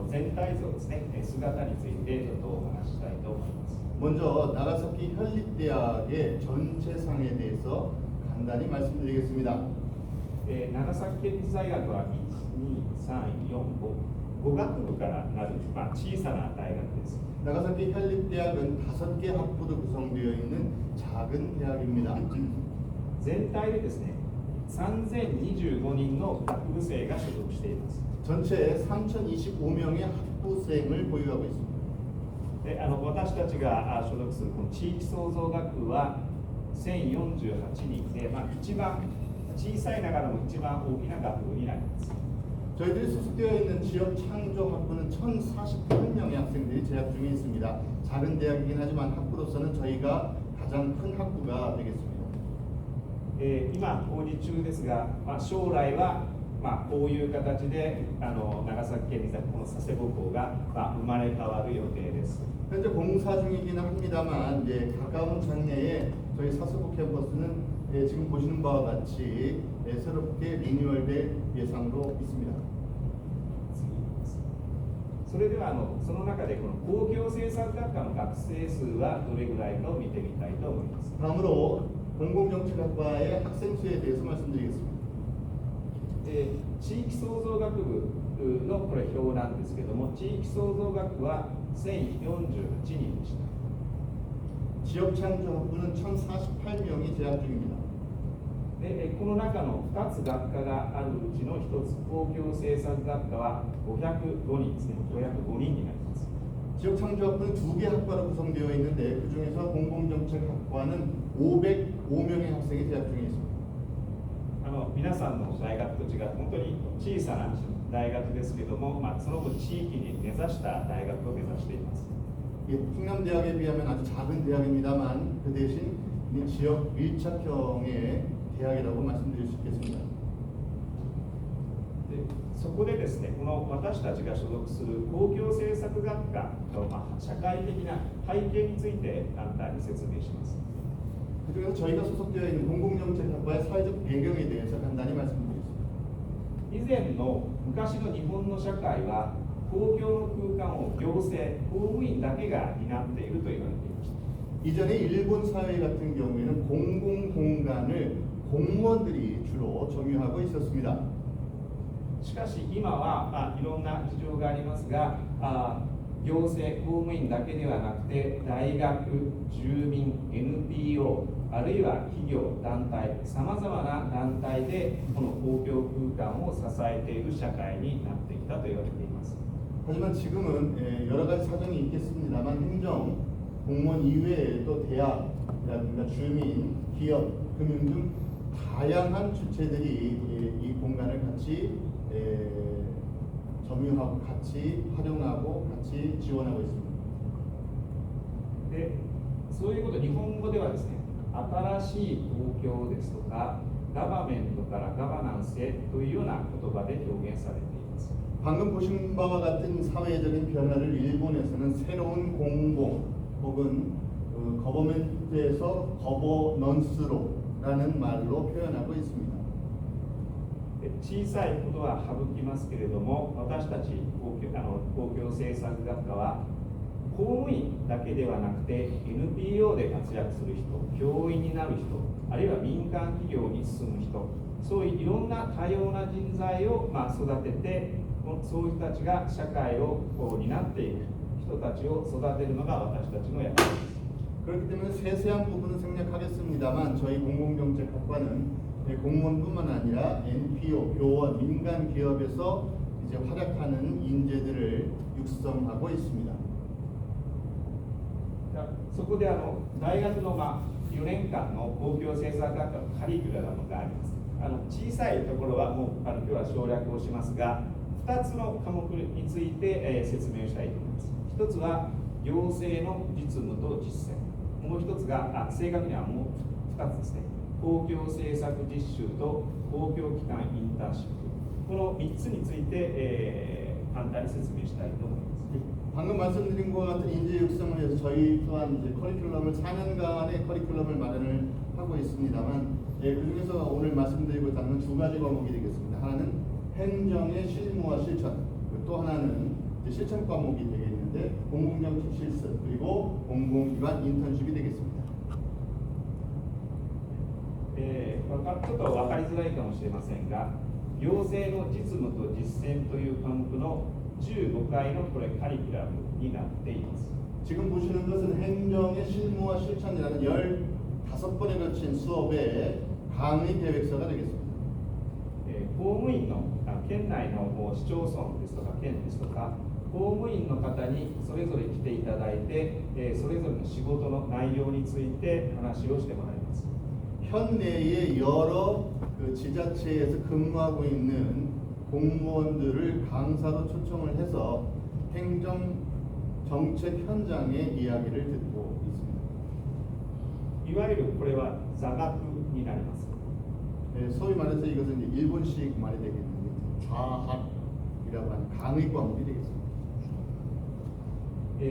全体像ですね、姿についてちょっとお話ししたいと思います。 먼저 나가사키 현립대학의 전체상에 대해서 간단히 말씀드리겠습니다. 長崎県立大学は1,2,3,4,5学部からなる、小さな大学です。 나가사키 현립대학은 5개 학부로 구성되어 있는 작은 대학입니다. 全体でですね、3025人の学部生が所属しています。 전체 3,025명의 학부생을 보유하고 있습니다. で私たちが所属するこの地域創造学部は1048人で、一番小さいながらも一番大きな学部になります。 저희들이 소속되어 있는 지역 창조 학부는 1,048명의 학생들이 재학 중에 있습니다. 작은 대학이긴 하지만 학부로서는 저희가 가장 큰 학부가 되겠습니다. 今工事中ですが、将来はこういう形で長崎県立大この佐世保校が生まれ変わる予定です。 현재 공사 중이기는 합니다만 이제 가까운 장래에 저희 사스보 캠퍼스는 지금 보시는 바와 같이 새롭게 리뉴얼될 예상으로 있습니다. それではその中でこの工業政策学科の学生数はどれぐらいかを見てみたいと思います。 다음으로 공공정책학과의 학생 수에 대해서 말씀드리겠습니다. 地域創造学部のこれ表なんですけども、地域創造学部は1048人でした。 지역창조학부는 1,048명이 재학 중입니다. でこの中の2つ学科があるうちの1つ、公共政策学科は505人ですね、505人になります。 지역창조학부는 2개 학과로 구성되어 있는데 그 중에서 공공정책학과는 505명의 학생이 재학 중에 있습니다. 皆さんの大学と違って本当に小さな大学ですけども、その分地域に根ざした大学を目指しています。 예, 충남대학에 비하면 아주 작은 대학입니다만 그 대신 이 지역 밀착형의 대학이라고 말씀드릴 수 있겠습니다. でそこでですね、この私たちが所属する公共政策学科の、社会的な背景について簡単に説明します。 그중에서 저희가 소속되어 있는 공공정책학과의 사회적 배경에 대해서 간단히 말씀드리겠습니다. 以前の昔の日本の社会は公共の空間を行政、公務員だけが担っていると言われていました。 이전에 일본 사회 같은 경우에는 공공공간을 공무원들이 주로 점유하고 있었습니다. しかし今は、いろんな事情がありますが、行政、公務員だけではなくて大学、住民、NPO、あるいは企業、団体、さまざまな団体でこの公共空間を支えている社会になってきたと言われています。 하지만 지금은 여러 가지 사정이 있겠습니다만 행정, 공무원 이외에 또 대학이라든가 주민, 기업, 금융 등 다양한 주체들이 이 공간을 같이 점유하고 같이 활용하고 같이 지원하고 있습니다. で、そういうこと、日本語ではですね、新しい公共ですとか、ガバメントからガバナンスへというような言葉で表現されています。 방금 보신 바와 같은 사회적인 변화를 일본에서는 새로운 공공 혹은 거버멘트에서 거버넌스로라는 말로 표현하고 있습니다. 小さいことは省きますけれども、私たち公共政策学科は公務員だけではなくて NPO で活躍する人、教員になる人、あるいは民間企業に進む人、そういういろんな多様な人材を育てて、そういう人たちが社会を担っていく人たちを育てるのが私たちの役割です。 그렇기 때문에 세세한 부분은 생략하겠습니다만 저희 공공정책학과는 공무원뿐만 아니라 NPO, 교원, 민간 기업에서 이제 활약하는 인재들을 육성하고 있습니다. そこで大学の4年間の公共政策学科のカリキュラムがあります。小さいところはもう今日は省略をしますが、2つの科目について、説明したいと思います。1つは行政の実務と実践、もう1つが正確にはもう2つですね、公共政策実習と公共機関インターンシップ、この3つについて、簡単に説明したいと思います。 방금 말씀드린 것과 같은 인재 육성을 위해서 저희 또한 이제 커리큘럼을 4년간의 커리큘럼을 마련을 하고 있습니다만 그 중에서 오늘 말씀드리고자 하는 두 가지 과목이 되겠습니다. 하나는 행정의 실무와 실천, 또 하나는 이제 실천 과목이 되겠는데 공공정책 실습 그리고 공공기관 인턴십이 되겠습니다. ちょっと分かりづらいかもしれませんが、行政の実務と実践という科目の15回のこれカリキュラムになっています。 지금 보시는 것은 행정의 실무와 실천이라는 15번에 걸친 수업의 강의 계획서가 되겠습니다. 公務員の県内の市町村ですとか県ですとか公務員の方にそれぞれ来ていただいて、それぞれの仕事の内容について話をしてもらいます。 현내의 여러 그 지자체에서 근무하고 있는 공무원들을 강사로 초청을 해서 행정 정책 현장의 이야기를 듣고 있습니다. いわゆるこれは座学になります。 소위 말해서 이것은 이제 일본식 말이 되겠는데 좌학이라고 하는 강의 과목이 되겠습니다.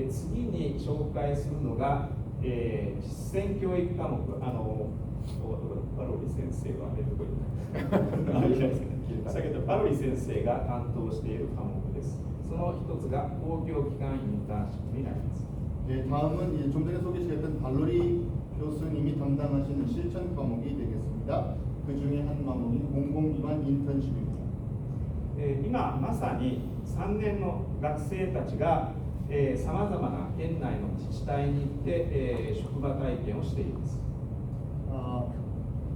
次に紹介するのが、実践教育科目、パロリ先生はどこに先ほどパロリ先生が担当している科目です。その一つが公共機関インターンシップになります。 다음은 이제 좀 전에 소개시켰던 발로리 교수님이 담당하시는 실천 과목이 되겠습니다. 그 중에 한 과목이 공공기관 인턴십입니다. 今まさに3年の学生たちがさまざまな県内の自治体に行って、職場体験をしています。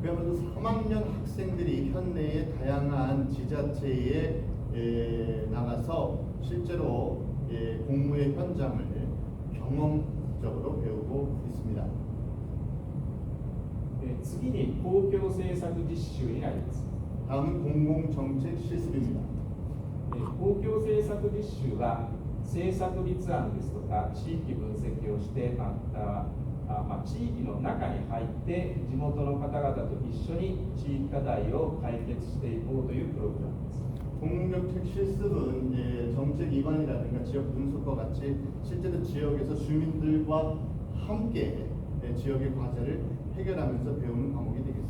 그야말로 3학년 학생들이 현내의 다양한 지자체에 나가서 실제로 공무의 현장을 경험적으로 배우고 있습니다. 次に公共政策実習になります。 다음은 공공정책 실습입니다. 公共政策実習は政策立案ですとか地域分析をして、地域の中に入って地元の方々と一緒に地域課題を解決していこうというプログラムです。 공공정책 실습은 이제 정책 입안이라든가 지역 분석과 같이 실제로 지역에서 주민들과 함께 지역의 과제를 해결하면서 배우는 과목이 되겠습니다.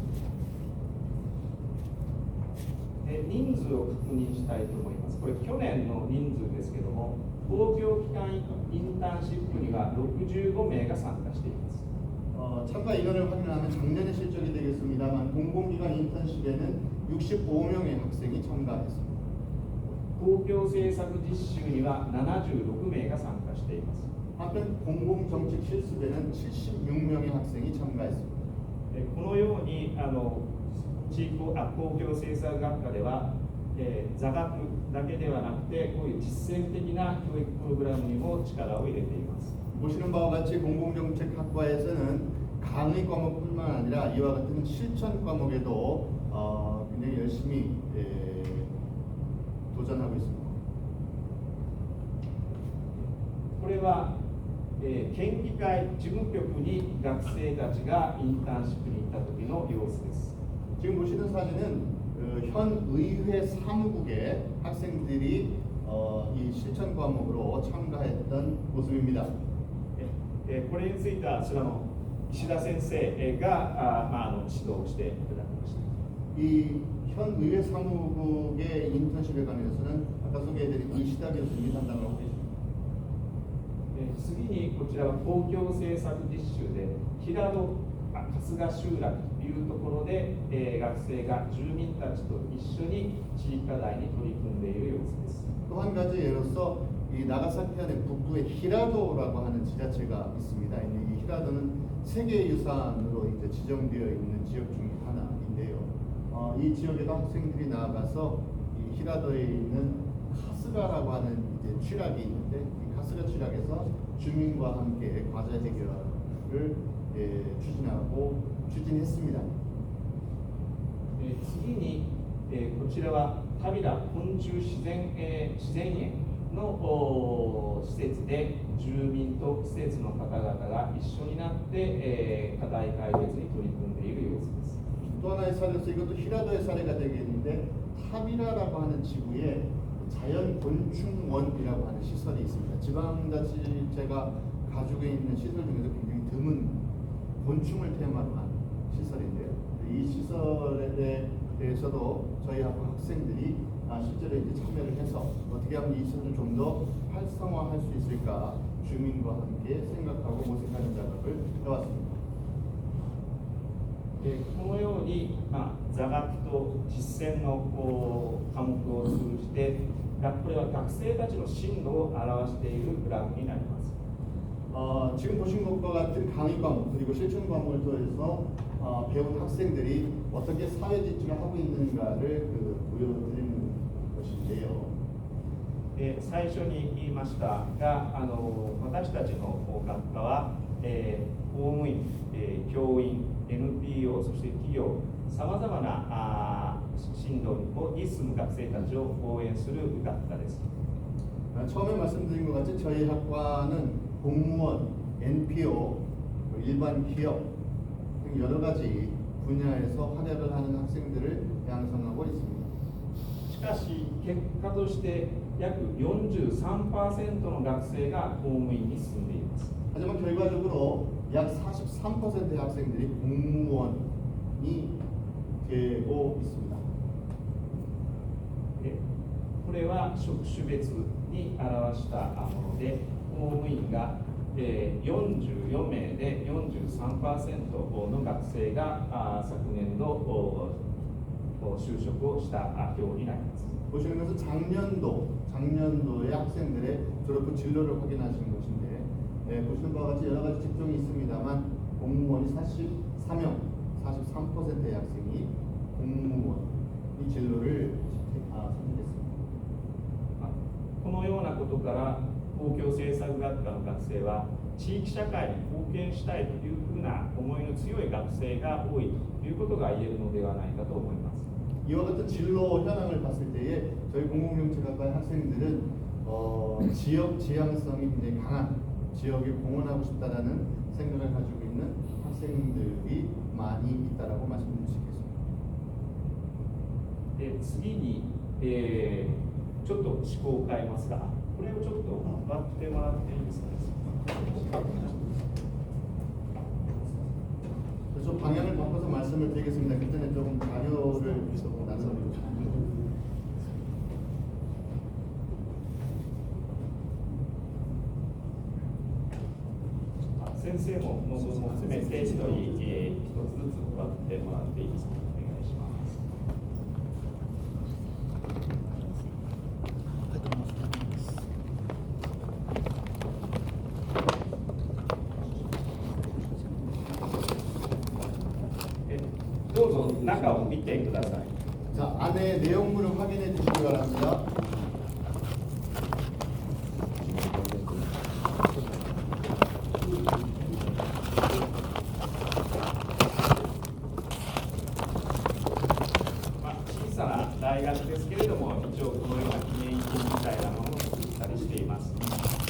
人数を確認したいと思います。これ去年の人数ですけども、公共機関インターンシップには65名が参加しています。 참가 인원을 확인하면 작년의 실적이 되겠습니다만 공공기관 인턴십에는 65명의 학생이 참가했습니다. 公共政策実習には76名が参加しています。 한편 공공정책 실습에는 76명의 학생이 참가했습니다. このように公共政策学科では、座学だけではなくてこういう実践的な教育プログラムにも力を入れています。 보시는 바와 같이 공공정책학과에서는 강의 과목뿐만 아니라 이와 같은 실천 과목에도 굉장히 열심히 도전하고 있습니다. これは、県議会事務局に学生たちがインターンシップに行った時の様子です。 지금 보시는 사진은 현 의회 사무국의 학생들이 이 실천 과목으로 참가했던 모습입니다. これについてはあちらの石田先生が指導していただきました。 이 현 의회 사무국의 인턴십에 관해서는 아까 소개해드린 이시다 교수님이 담당을 하고 계십니다. 次にこちらは公共政策実習で平戸春日集落というところで、学生が住民たちと一緒に地域課題に取り組んでいる様子です。 또 한 가지 예로서 이 나가사키현의 북부에 히라도라고 하는 지자체가 있습니다. 이 히라도는 세계유산으로 이제 지정되어 있는 지역 중에 하나인데요. 이 지역에도 학생들이 나가서 이 히라도에 있는 카스가라고 하는 이제 취락이 있는데 이 카스가 취락에서 주민과 함께 과제 해결을 추진했습니다. 次に、こちらはタビラ昆虫自然園の施設で住民と施設の方々が一緒になって、課題解決に取り組んでいる様子です。 또 하나의 사례로서 이것도 히라도의 사례가 되겠는데 타비라라고 하는 지구에 자연곤충원이라고 하는 시설이 있습니다. 지방자치제가 가지고 있는 시설 중에서 굉장히 드문 곤충을 테마로 한 시설인데요. 이 시설에 대해서도 저희 학생들이 실제로 이제 참여를 해서 어떻게 하면 이 시설을 좀 더 활성화할 수 있을까 주민과 함께 생각하고 모색하는 작업을 해왔습니다. このように、座学と実践の科目を通じて、これは学生たちの進路を表しているグラフになります。 지금 보신 것과 같은 강의 과목 그리고 실천 과목을 통해서 배운 학생들이 어떻게 사회 진출을 하고 있는가를 보여드리는 것인데요. 最初に言いましたが、私たちの学科は、公務員、教員、NPO、そして企業、さまざまな進路に進む学生たちを応援する学科です。 처음에 말씀드린 것 같이 저희 학과는 공무원, NPO, 일반 기업 등 여러 가지 분야에서 활약을 하는 학생들을 양성하고 있습니다. しかし結果として約 43% の学生が公務員に進んでいます。 하지만 결과적으로 약 43%의 학생들이 공무원이 되고 있습니다. これは職種別に表したもので、公務員が44名で 43% の学生が昨年度就職をした表になります。 보시는 것은 작년도의 학생들의 졸업 후 진로를 확인하시는 것인데, 보시는 바와 같이 여러 가지 직종이 있습니다만 공무원이 43명, 43%의 학생이 공무원 이 진로를 선택했습니다. このようなことから公共政策学科の学生は地域社会に貢献したいというふうな思いの強い学生が多いということが言えるのではないかと思います。 이와 같은 진로 현황을 봤을 때에 저희 공공정책학과의 학생들은 지역 지향성이 굉장히 강한 지역에 공헌하고 싶다라는 생각을 가지고 있는 학생들이 많이 있다라고 말씀드릴 수 있겠습니다. 次に、ちょっと思考を変えますが、これをちょっと割ってもらっていいですか。 좀 방향을 바꿔서 말씀을 드리겠습니다. 그때는 조금 자료를 나눠드리고 싶습니다. 先生もも含めて一人、一つずつ割ってもらっていいですか。お願いします。 どうぞ中を見てください。 자, 안에 내용물을 확인해 주시기 바랍니다.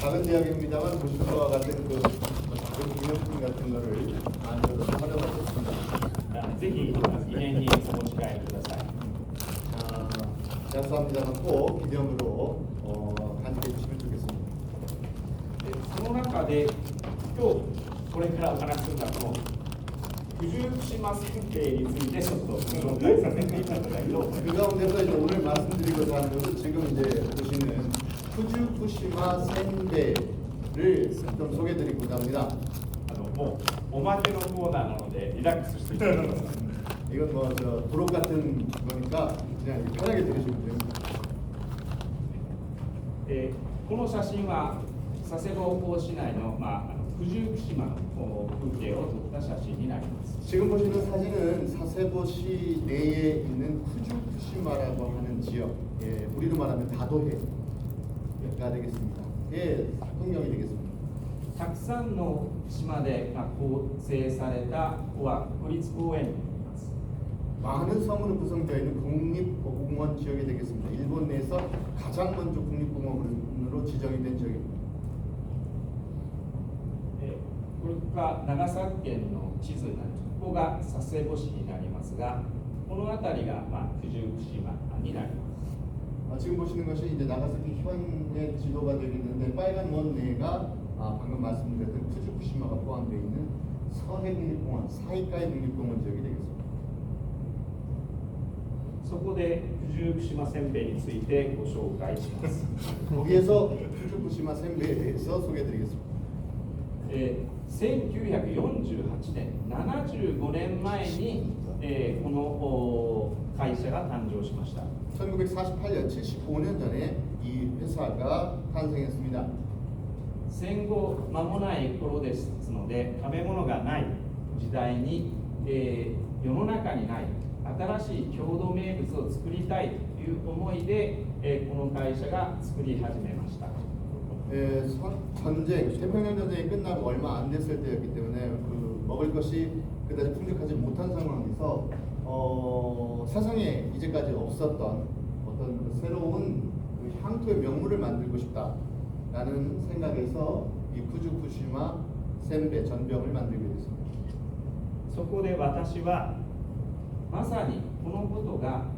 작은 대학입니다만 보시는 바와 같은 작은 기념품 같은 거를 만들어서 활용하고 있습니다. ぜひ記念にお持ち帰りください。 약속합니다만 꼭 기념으로 간직해 주시면 좋겠습니다. その中で今日これからお話しするのはこの九十九島選定についてちょっとご紹介させていただきたいと思います。 그 가운데서 이제 오늘 말씀드리고자 하는 것은 지금 이제 보시는 후쿠시마 센베이를 좀 소개드리고자 합니다. もうおまけのコーナーなのでリラックスしていただきます。 이건 뭐 도록 같은 거니까 그냥 편하게 들으시면 됩니다. この写真は佐世保港市内の九十九島の風景を撮った写真になります。 지금 보시는 사진은 사세보시 내에 있는 후쿠시마라고 하는 지역, 우리로 말하면 다도해가 되겠습니다. 풍경이 되겠습니다. たくさんの島で構成された国立公園になります。 많은 섬으로 구성되어 있는 국립보공원 지역이 되겠습니다. 일본 내에서 가장 먼저 국립보공원으로 지정이 된 지역입니다. これが長崎県の地図になります。ここが佐世保市になりますが、この辺りが九十九島になります。 지금 보시는 것이 이제 나가사키 현의 지도가 되겠는데 빨간 원 내가 방금 말씀드렸던 후쿠시마가 포함되어 있는 서해 국립공원, 사이카이 국립공원 지역이 되겠습니다. そこで九十九島せんべいについてご紹介します。 거기에서 후쿠시마 센베이에 대해서 소개해드리겠습니다. 1948年、75年前に、この会社が誕生しました。 1948년 75년 전에 이 회사가 탄생했습니다. 戦後間もない頃ですので、食べ物がない時代に、世の中にない新しい郷土名物を作りたいという思いで、この会社が作り始めました。 전쟁, 태평양 전쟁이 끝나고 얼마 안 됐을 때였기 때문에 그 먹을 것이 그다지 풍족하지 못한 상황에서 세상에 이제까지 없었던 어떤 그 새로운 그 향토의 명물을 만들고 싶다라는 생각에서 이 후쿠시마 센베 전병을 만들게 됐습니다. そこで私はまさにこのことが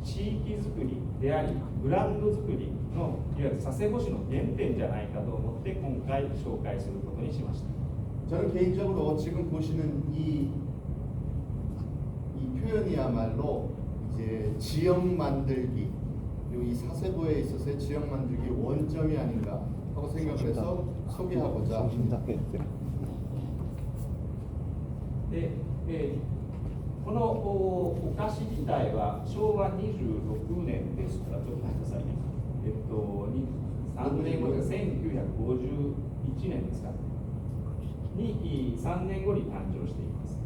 地域づくりでありブランドづくりのいわゆる佐世保市の原点じゃないかと思って今回紹介することにしました。 저는 개인적으로 지금 보시는 이 표현이야말로 이제 지역 만들기 그리고 이 사세보에 있어서의 지역 만들기 원점이 아닌가 하고 생각을 해서 소개하고자 합니다. で、このお菓子自体は昭和26年ですから、ちょっと待ってくださいね。3年後です1951年ですかに3年後に誕生しています。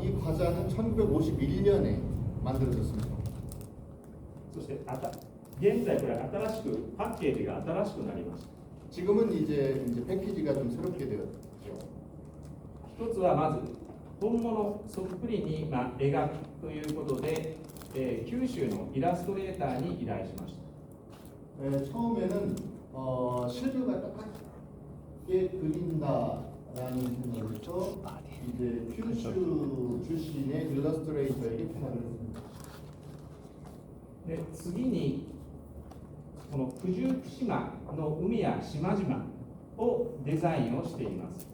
이 과자는 1951년에 만들어졌습니다. そして現在これ新しくパッケージが新しくなりました。 지금은 이제 패키지가 좀 새롭게 되었죠. 一つはまず本物そっくりに描くということで、九州のイラストレーターに依頼しました。 처음에는 실루가 똑같게 그린다라는 생각에서 이제 큐슈 출신의 일러스트레이터에게 부탁을 했습니다. で次にこの九十九島の海や島々をデザインをしています。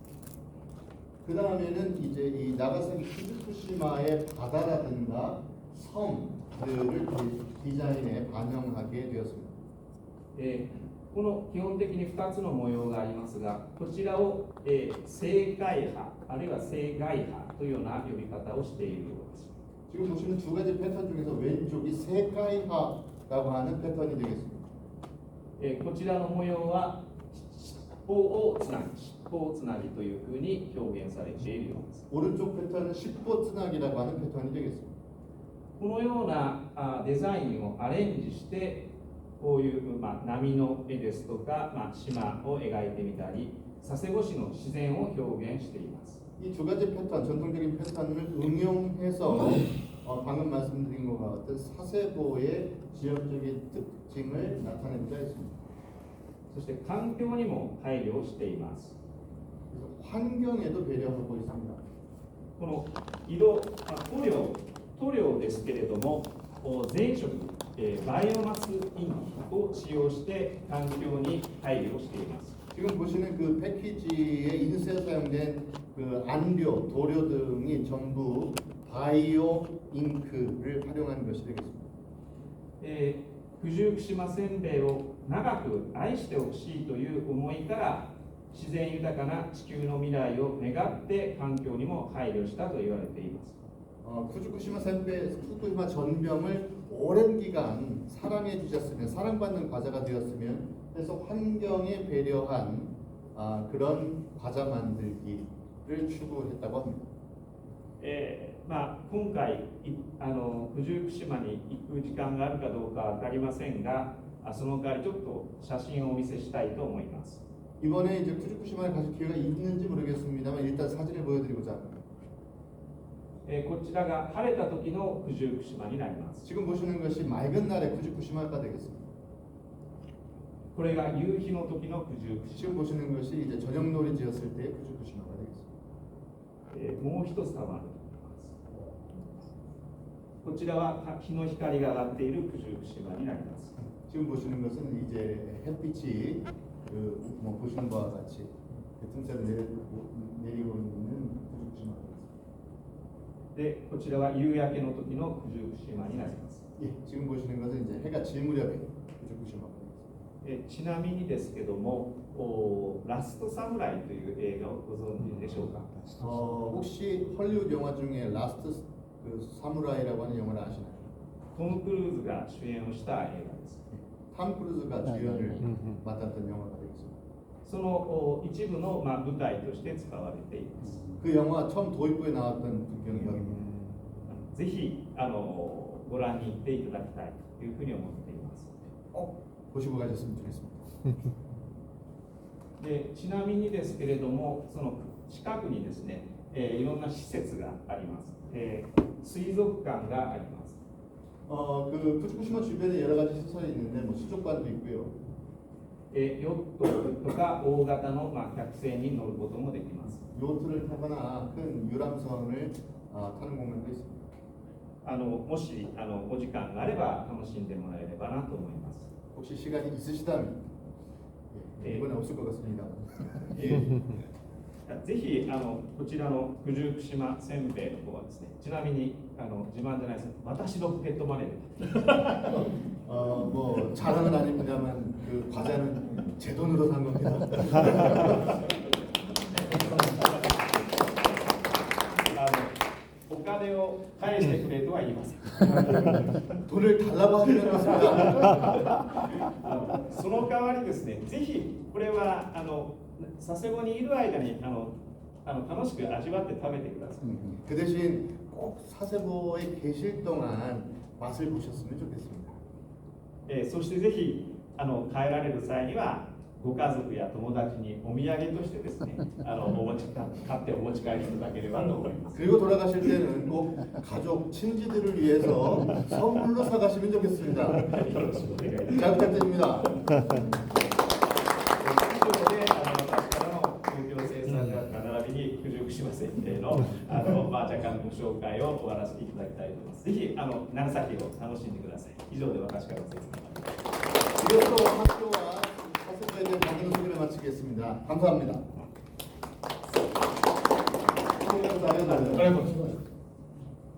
그 다음에는 이제 이 나가사키 후쿠시마의 바다라든가 섬들을 디자인에 반영하게 되었습니다. この基本的に2つの模様がありますが、こちらを、正解派あるいは正外派というような呼び方をしているようです。 지금 보시는 두 가지 패턴 중에서 왼쪽이 세카이하라고 하는 패턴이 되겠습니다. こちらの模様は尻尾をつなぎというふうに表現されているようです。 오른쪽 패턴은 십보츠나기라고 하는 패턴이 되겠습니다. このようなデザインをアレンジしてこういう、波の絵ですとか、島を描いてみたり佐世保市の自然を表現しています。 이 두 가지 패턴, 전통적인 패턴을 응용해서 방금 말씀드린 것과 같은 사세보의 지역적인 특징을 나타내고자 했습니다. そして環境にも配慮をしています。 그래서 환경에도 배려하고 있습니다. この塗料ですけれども全色バイオマスインクを使用して環境に配慮をしています。 지금 보시는 그 패키지에 인쇄에 사용된 그 안료, 도료 등이 전부 바이오 잉크를 활용한 것이 되겠습니다. 九十九島せんべいを長く愛してほしいという思いから自然豊かな地球の未来を願って環境にも配慮したと言われています。 후쿠시마 센베, 후쿠시마 전병을 오랜 기간 사랑해 주셨으면, 사랑받는 과자가 되었으면 해서 환경에 배려한 그런 과자 만들기를 추구했다고 합니다. 今回九十九島に行く時間があるかどうか分かりませんが、その代わりちょっと写真をお見せしたいと思います。 이번에 이제 후쿠시마에 가실 기회가 있는지 모르겠습니다만 일단 사진을 보여드리고자 합니다. こちらが晴れた時の九十九島になります。 지금 보시는 것이 맑은 날의 후쿠시마가 되겠습니다. これが夕日の時の九十九島。 지금 보시는 것이 이제 저녁놀이 지었을 때의 후쿠시마가 되겠습니다. もう一つ玉あると思います。こちらは日の光が上がっている九十九島になります。 지금 보시는 것은 이제 햇빛이 보시는 바와 같이 틈새로 내리고 있는 후쿠시마가 되겠습니다. で、こちらは夕焼けの時の九十九島になります。 예, 지금 보시는 것은 이제 해가 질 무렵에 구조구시마입니다. ちなみにですけども、ラストサムライという映画をご存知でしょうか。 혹시 헐리우드 영화 중에 라스트 그 사무라이라고 하는 영화를 아시나요? トム・クルーズが主演をした映画です。 탐 크루즈가 주연을 맡았던 영화가 되겠습니다. その一部の、舞台として使われています。 그 영화 처음 도입부에 나왔던 풍경이 여기입니다. ぜひご覧に行っていただきたいというふうに思っています。 보시고 가셨으면 좋겠습니다. でちなみにですけれども、その近くにですね、いろんな施設があります。水族館があります。 그 후쿠시마 주변에 여러 가지 시설이 있는데 뭐 수족관도 있고요. ヨットとか大型の、客船に乗ることもできます。 요트를 타거나 큰 유람선을 타는 공간도 있습니다. もしお時間があれば楽しんでもらえればなと思います。 혹시 시간이 있으시다면 이번에 없을 것 같습니다. ぜひこちらの九十九島せんべいの方はですね、ちなみに自慢じゃないです。私のポケットマネーで뭐 자랑은 아닙니다만 그 과자는 제 돈으로 산 겁니다. お金を返してくれとは言いません。 돈을 달라고 하지 않았습니다. その代わりですね、ぜひこれは佐世保にいる間に楽しく味わって食べてください。 그 대신 꼭 사세보에 계실 동안 맛을 보셨으면 좋겠습니다. そしてぜひ帰られる際にはご家族や友達にお土産としてですね、買ってお持ち帰りいただければと思います。 그리고 돌아가실 때는 꼭 가족, 친지들을 위해서 선물로 사가시면 좋겠습니다. よろしくお願いいたします。 잘 부탁드립니다. 以上で私からの東京生産学科並びに九十九島せんべいの若干ご紹介を終わらせていただきたいと思います。ぜひ長崎を楽しんでください。以上で私からの説明。 이것도 학교와 사세보에 대한 많은 소개를 마치겠습니다. 감사합니다. ありがとうございます。